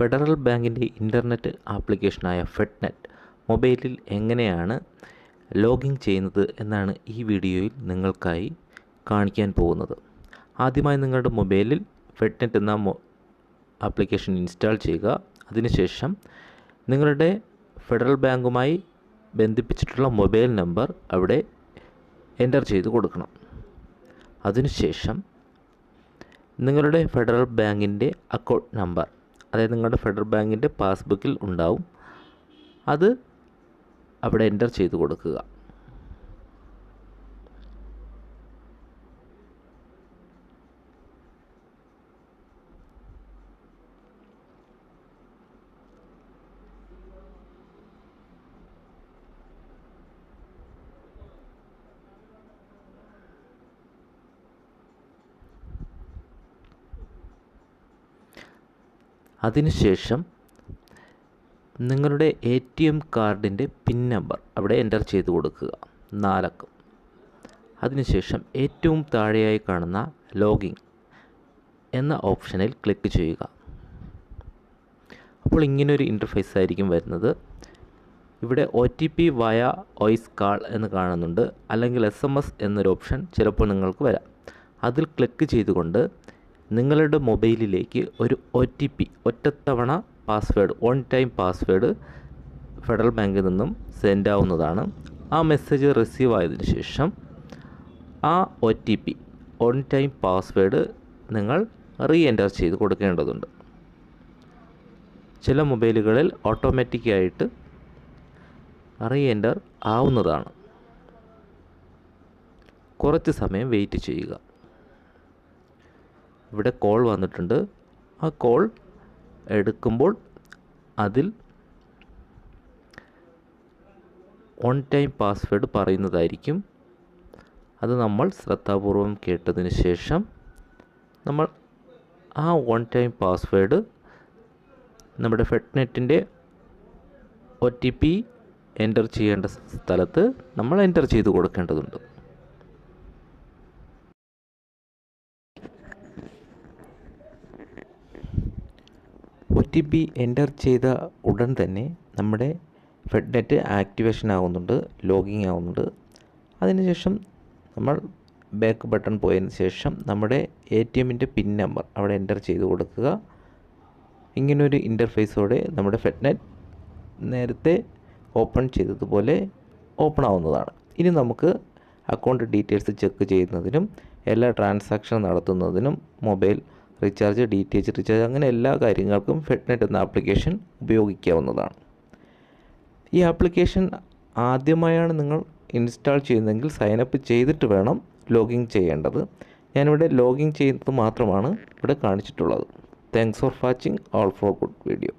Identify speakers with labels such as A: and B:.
A: Federal ബാങ്കിൻ്റെ internet ആപ്ലിക്കേഷനായ FedNet മൊബൈലിൽ എങ്ങനെയാണ് ലോഗിൻ ചെയ്യുന്നത് എന്നാണ് ഈ വീഡിയോയിൽ നിങ്ങൾക്കായി കാണിക്കാൻ പോകുന്നത്. ആദ്യമായി നിങ്ങളുടെ മൊബൈലിൽ ഫെഡ്നെറ്റ് എന്ന ആപ്ലിക്കേഷൻ ഇൻസ്റ്റാൾ ചെയ്യുക. അതിനുശേഷം നിങ്ങളുടെ ഫെഡറൽ ബാങ്കുമായി ബന്ധിപ്പിച്ചിട്ടുള്ള മൊബൈൽ നമ്പർ അവിടെ എൻ്റർ ചെയ്ത് കൊടുക്കണം. അതിനുശേഷം നിങ്ങളുടെ ഫെഡറൽ ബാങ്കിൻ്റെ അക്കൗണ്ട് നമ്പർ, അതായത് നിങ്ങളുടെ ഫെഡറൽ ബാങ്കിൻ്റെ പാസ്ബുക്കിൽ ഉണ്ടാവും, അത് അവിടെ എൻ്റർ ചെയ്ത് കൊടുക്കുക. അതിനുശേഷം നിങ്ങളുടെ ATM കാർഡിൻ്റെ പിൻ നമ്പർ അവിടെ എൻ്റർ ചെയ്ത് കൊടുക്കുക, 4 അക്കം. അതിനുശേഷം ഏറ്റവും താഴെയായി കാണുന്ന ലോഗിൻ എന്ന ഓപ്ഷനിൽ ക്ലിക്ക് ചെയ്യുക. അപ്പോൾ ഇങ്ങനൊരു ഇൻ്റർഫേസ് ആയിരിക്കും വരുന്നത്. ഇവിടെ OTP വയ വോയിസ് കാൾ എന്ന് കാണുന്നുണ്ട്, അല്ലെങ്കിൽ SMS എന്നൊരു ഓപ്ഷൻ ചിലപ്പോൾ നിങ്ങൾക്ക് വരാം. അതിൽ ക്ലിക്ക് ചെയ്തുകൊണ്ട് നിങ്ങളുടെ മൊബൈലിലേക്ക് ഒരു OTP, ഒറ്റത്തവണ password, one time password federal ബാങ്കിൽ നിന്നും സെൻഡ് ആവുന്നതാണ്. ആ മെസ്സേജ് റിസീവ് ആയതിനു ശേഷം ആ OTP, വൺ ടൈം പാസ്വേഡ് നിങ്ങൾ എൻ്റർ ചെയ്ത് കൊടുക്കേണ്ടതുണ്ട്. ചില മൊബൈലുകളിൽ ഓട്ടോമാറ്റിക്കായിട്ട് എൻ്റർ ആവുന്നതാണ്. കുറച്ച് സമയം വെയിറ്റ് ചെയ്യുക. ഇവിടെ കോൾ വന്നിട്ടുണ്ട്. ആ കോൾ എടുക്കുമ്പോൾ അതിൽ വൺ ടൈം പാസ്വേഡ് പറയുന്നതായിരിക്കും. അത് നമ്മൾ ശ്രദ്ധാപൂർവം കേട്ടതിന് ശേഷം നമ്മൾ ആ വൺ ടൈം പാസ്വേഡ് നമ്മുടെ ഫെഡ്നെറ്റിൻ്റെ OTP എൻ്റർ ചെയ്യേണ്ട സ്ഥലത്ത് നമ്മൾ എൻ്റർ ചെയ്ത് കൊടുക്കേണ്ടതുണ്ട്. OTP എൻ്റർ ചെയ്ത ഉടൻ തന്നെ നമ്മുടെ ഫെഡ്നെറ്റ് ആക്ടിവേഷൻ ആവുന്നുണ്ട്, ലോഗിൻ ആവുന്നുണ്ട്. അതിനുശേഷം നമ്മൾ ബാക്ക് ബട്ടൺ പോയതിന് ശേഷം നമ്മുടെ ATMൻ്റെ പിൻ നമ്പർ അവിടെ എൻ്റർ ചെയ്ത് കൊടുക്കുക. ഇങ്ങനൊരു ഇൻ്റർഫേസോടെ നമ്മുടെ ഫെഡ്നെറ്റ് നേരത്തെ ഓപ്പൺ ചെയ്തതുപോലെ ഓപ്പൺ ആവുന്നതാണ്. ഇനി നമുക്ക് അക്കൗണ്ട് ഡീറ്റെയിൽസ് ചെക്ക് ചെയ്യുന്നതിനും എല്ലാ ട്രാൻസാക്ഷൻ നടത്തുന്നതിനും മൊബൈൽ റീചാർജ്, DTH റീചാർജ്, അങ്ങനെ എല്ലാ കാര്യങ്ങൾക്കും ഫെഡ്നെറ്റ് എന്ന ആപ്ലിക്കേഷൻ ഉപയോഗിക്കാവുന്നതാണ്. ഈ ആപ്ലിക്കേഷൻ ആദ്യമായാണ് നിങ്ങൾ ഇൻസ്റ്റാൾ ചെയ്യുന്നതെങ്കിൽ സൈനപ്പ് ചെയ്തിട്ട് വേണം ലോഗിൻ ചെയ്യേണ്ടത്. ഞാനിവിടെ ലോഗിൻ ചെയ്യുന്നത് മാത്രമാണ് ഇവിടെ കാണിച്ചിട്ടുള്ളത്. Thanks for watching. All for good video.